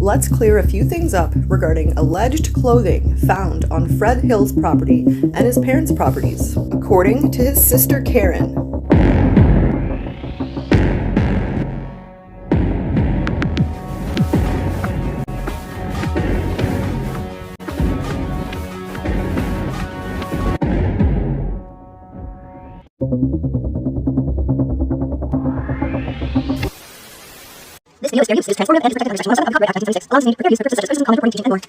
let's clear a few things up regarding alleged clothing found on Fred Hill's property and his parents' properties, according to his sister Karen. This video experience is transformative and is protected under Section 107 of Copyright Act 1976. Allows me for fair use for purposes such as comment, recording, teaching, and more.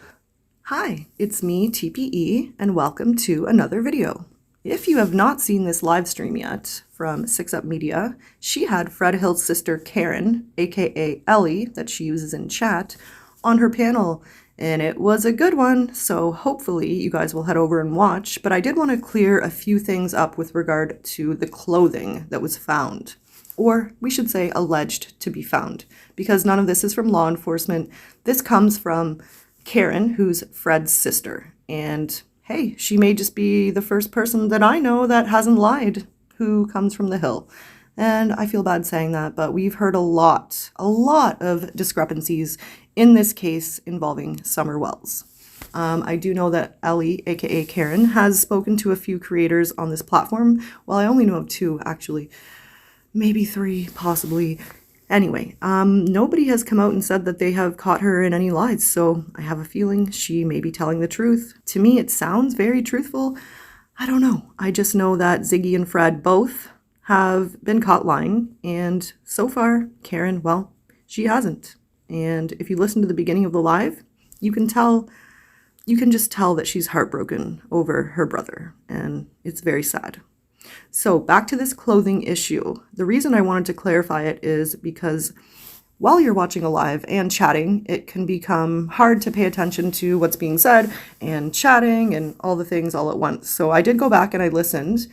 Hi, it's me, TPE, and welcome to another video. If you have not seen this live stream yet from 6up Media, she had Fred Hill's sister Karen, aka Ellie, that she uses in chat, on her panel, and it was a good one, so hopefully you guys will head over and watch, but I did want to clear a few things up with regard to the clothing that was found. Or we should say alleged to be found, because none of this is from law enforcement. This comes from Karen, who's Fred's sister. And hey, she may just be the first person that I know that hasn't lied who comes from the Hill. And I feel bad saying that, but we've heard a lot of discrepancies in this case involving Summer Wells. I do know that Ellie, aka Karen, has spoken to a few creators on this platform. Well, I only know of two, actually. Maybe three, possibly. Anyway, nobody has come out and said that they have caught her in any lies, so I have a feeling she may be telling the truth. To me, it sounds very truthful. I don't know. I just know that Ziggy and Fred both have been caught lying, and so far, Karen, well, she hasn't. And if you listen to the beginning of the live, you can just tell that she's heartbroken over her brother, and it's very sad. So back to this clothing issue. The reason I wanted to clarify it is because while you're watching a live and chatting, it can become hard to pay attention to what's being said and chatting and all the things all at once. So I did go back and I listened,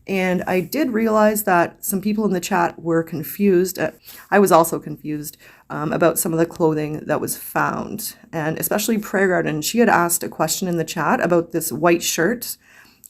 and I did realize that some people in the chat were confused. I was also confused about some of the clothing that was found, and especially Prayer Garden. She had asked a question in the chat about this white shirt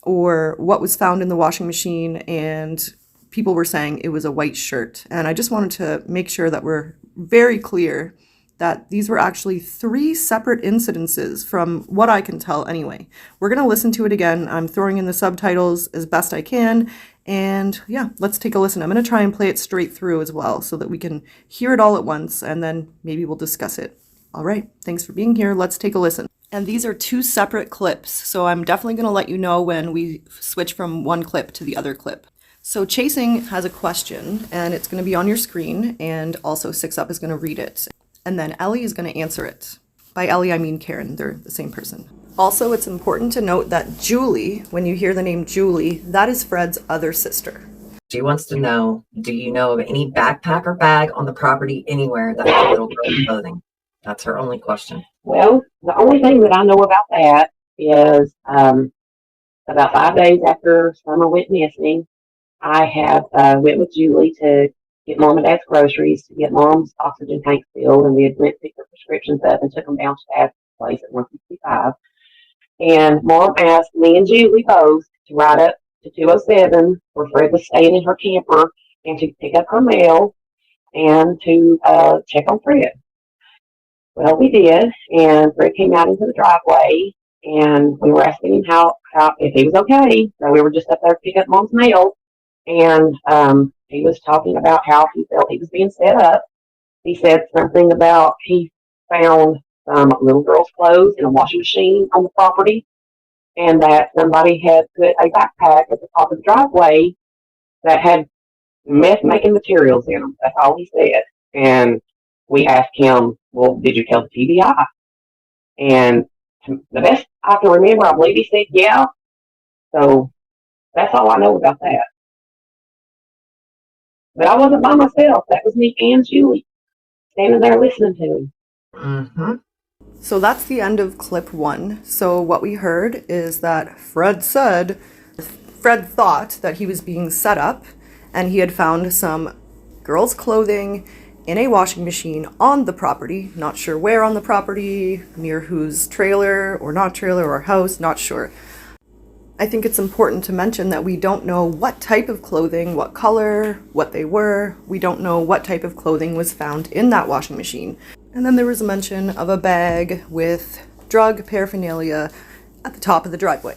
or what was found in the washing machine, and people were saying it was a white shirt. And I just wanted to make sure that we're very clear that these were actually three separate incidences from what I can tell anyway. We're going to listen to it again. I'm throwing in the subtitles as best I can. And yeah, let's take a listen. I'm going to try and play it straight through as well so that we can hear it all at once, and then maybe we'll discuss it. All right, thanks for being here. Let's take a listen. And these are two separate clips, so I'm definitely going to let you know when we switch from one clip to the other clip. So Chasing has a question, and it's going to be on your screen, and also 6up is going to read it. And then Ellie is going to answer it. By Ellie, I mean Karen. They're the same person. Also, it's important to note that Julie, when you hear the name Julie, that is Fred's other sister. She wants to know, do you know of any backpack or bag on the property anywhere that has little girl clothing? That's her only question. Well, the only thing that I know about that is about 5 days after Summer went missing, I went with Julie to get Mom and Dad's groceries, to get Mom's oxygen tank filled, and we had went to pick their prescriptions up and took them down to Dad's place at 165. And Mom asked me and Julie both to ride up to 207 where Fred was staying in her camper and to pick up her mail and to check on Fred. Well, we did, and Fred came out into the driveway, and we were asking him how if he was okay. So we were just up there to pick up Mom's mail, and he was talking about how he felt he was being set up. He said something about he found some little girl's clothes in a washing machine on the property, and that somebody had put a backpack at the top of the driveway that had meth-making materials in them. That's all he said. And we asked him, well, did you tell the TBI? And the best I can remember, I believe he said, yeah. So that's all I know about that. But I wasn't by myself. That was me and Julie standing there listening to him. Mm-hmm. So that's the end of clip one. So what we heard is that Fred thought that he was being set up, and he had found some girls' clothing in a washing machine on the property, not sure where on the property, near whose trailer or not trailer or house, not sure. I think it's important to mention that we don't know what type of clothing, what color, what they were. We don't know what type of clothing was found in that washing machine. And then there was a mention of a bag with drug paraphernalia at the top of the driveway.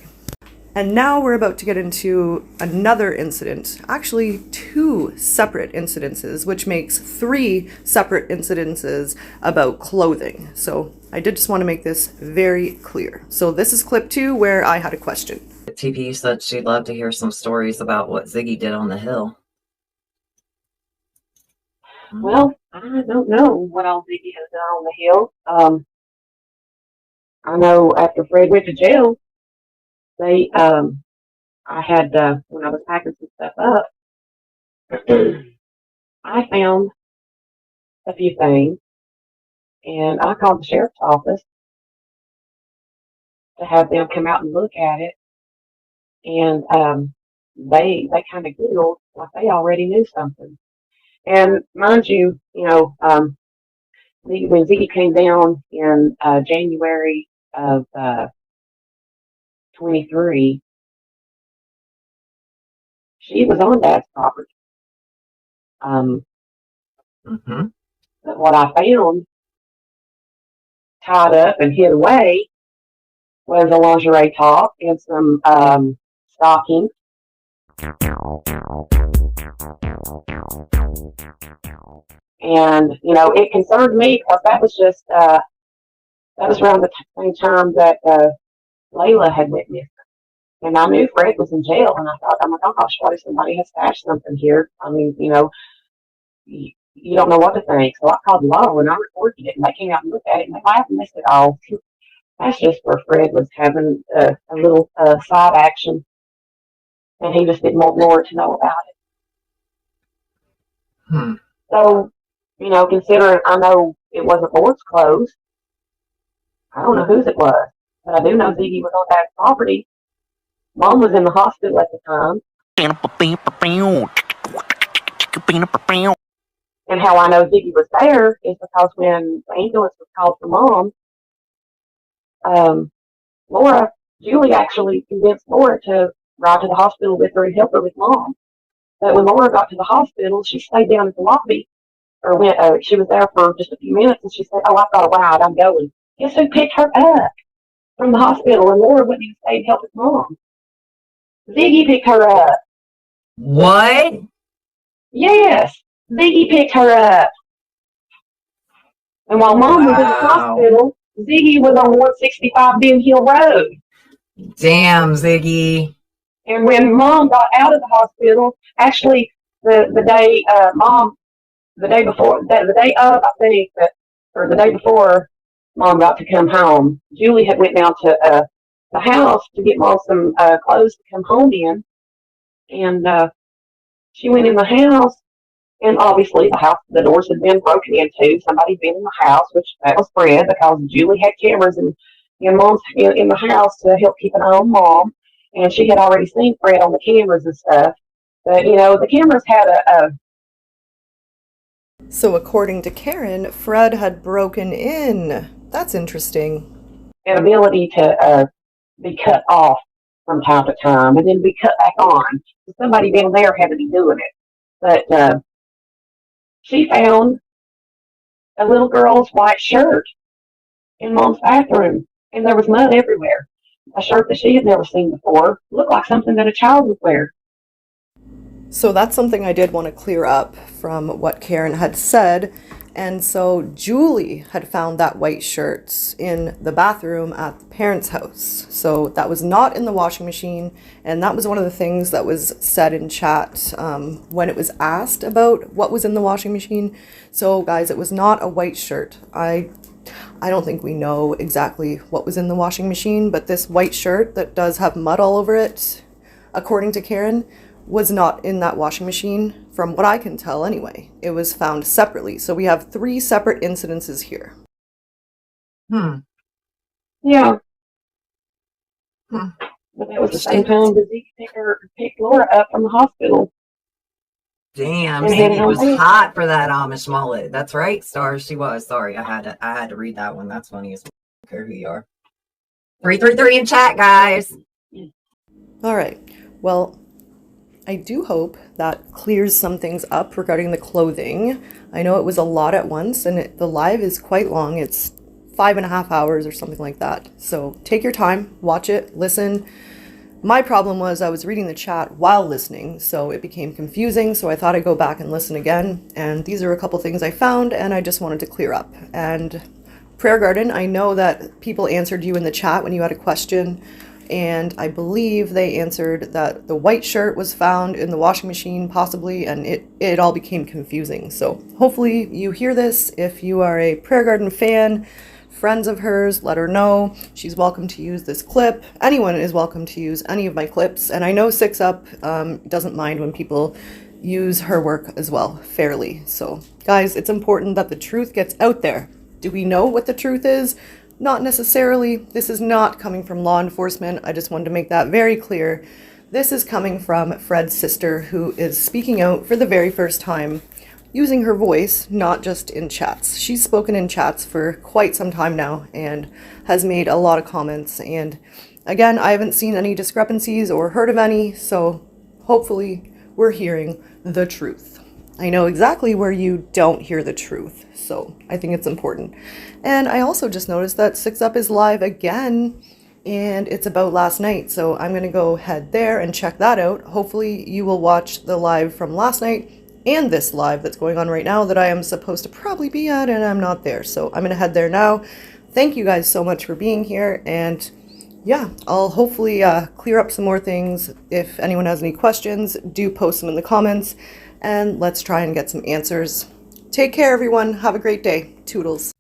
And now we're about to get into another incident, actually 2 separate incidences, which makes 3 separate incidences about clothing. So I did just want to make this very clear. So this is clip 2 where I had a question. TP said she'd love to hear some stories about what Ziggy did on the hill. Well, I don't know what all Ziggy has done on the hill. I know after Fred went to jail, I had, when I was packing some stuff up, I found a few things, and I called the sheriff's office to have them come out and look at it, and they kind of giggled like they already knew something. And mind you, when Ziggy came down in January of 23, she was on Dad's property. But what I found tied up and hid away was a lingerie top and some stockings. And, it concerned me because that was just, that was around the same time that Layla had went missing. And I knew Fred was in jail, and I thought, oh my gosh, what if somebody has stashed something here? I mean, you don't know what to think. So I called law and I reported it, and they came out and looked at it, and they laughed and they said, oh, that's just where Fred was having a little side action, and he just didn't want Laura to know about it. So, considering I know it wasn't Laura's clothes, I don't know whose it was, but I do know Ziggy was on that property. Mom was in the hospital at the time. And how I know Ziggy was there is because when the ambulance was called for Mom, Julie actually convinced Laura to ride to the hospital with her and help her with Mom. But when Laura got to the hospital, she stayed down at the lobby, or she was there for just a few minutes, and she said, oh, I've got a ride, I'm going. Guess who picked her up from the hospital? And Laura wouldn't even stay to help with Mom. Ziggy picked her up. What? Yes, Ziggy picked her up. And while Mom was in the hospital, Ziggy was on 165 Ben Hill Road. Damn, Ziggy. And when Mom got out of the hospital, actually, the day before Mom got to come home, Julie had went down to the house to get Mom some clothes to come home in, and she went in the house, and obviously the doors had been broken into. Somebody'd been in the house, which that was Fred, because Julie had cameras in Mom's in the house to help keep an eye on Mom, and she had already seen Fred on the cameras and stuff. But the cameras had a So according to Karen, Fred had broken in. That's interesting. an ability to be cut off from time to time and then be cut back on. So somebody down there had to be doing it. But she found a little girl's white shirt in Mom's bathroom, and there was mud everywhere. A shirt that she had never seen before. Looked like something that a child would wear. So that's something I did want to clear up from what Karen had said. And so Julie had found that white shirt in the bathroom at the parents' house. So that was not in the washing machine. And that was one of the things that was said in chat when it was asked about what was in the washing machine. So guys, it was not a white shirt. I don't think we know exactly what was in the washing machine, but this white shirt that does have mud all over it, according to Karen, was not in that washing machine, from what I can tell anyway. It was found separately. So we have 3 separate incidences here. Yeah. But that was the same time that Zeke picked Laura up from the hospital. Damn, Ziggy was hot for that Amish mullet. That's right, Stars. She was. Sorry, I had to read that one. That's funny as well. I don't care who you are. 333 in chat, guys. All right. Well, I do hope that clears some things up regarding the clothing. I know it was a lot at once, and the live is quite long. It's 5.5 hours or something like that. So take your time, watch it, listen. My problem was I was reading the chat while listening, so it became confusing, so I thought I'd go back and listen again. And these are a couple things I found, and I just wanted to clear up. And Prayer Garden, I know that people answered you in the chat when you had a question, and I believe they answered that the white shirt was found in the washing machine, possibly, and it all became confusing. So hopefully you hear this. If you are a Prayer Garden fan, friends of hers, let her know. She's welcome to use this clip. Anyone is welcome to use any of my clips, and I know 6UP doesn't mind when people use her work as well, fairly. So guys, it's important that the truth gets out there. Do we know what the truth is? Not necessarily. This is not coming from law enforcement. I just wanted to make that very clear. This is coming from Fred's sister, who is speaking out for the very first time, using her voice, not just in chats. She's spoken in chats for quite some time now and has made a lot of comments. And again, I haven't seen any discrepancies or heard of any, so hopefully we're hearing the truth. I know exactly where you don't hear the truth, so I think it's important. And I also just noticed that 6UP is live again, and it's about last night, so I'm going to go head there and check that out. Hopefully you will watch the live from last night and this live that's going on right now that I am supposed to probably be at, and I'm not there, so I'm going to head there now. Thank you guys so much for being here, and yeah, I'll hopefully clear up some more things. If anyone has any questions, do post them in the comments, and let's try and get some answers. Take care, everyone. Have a great day. Toodles.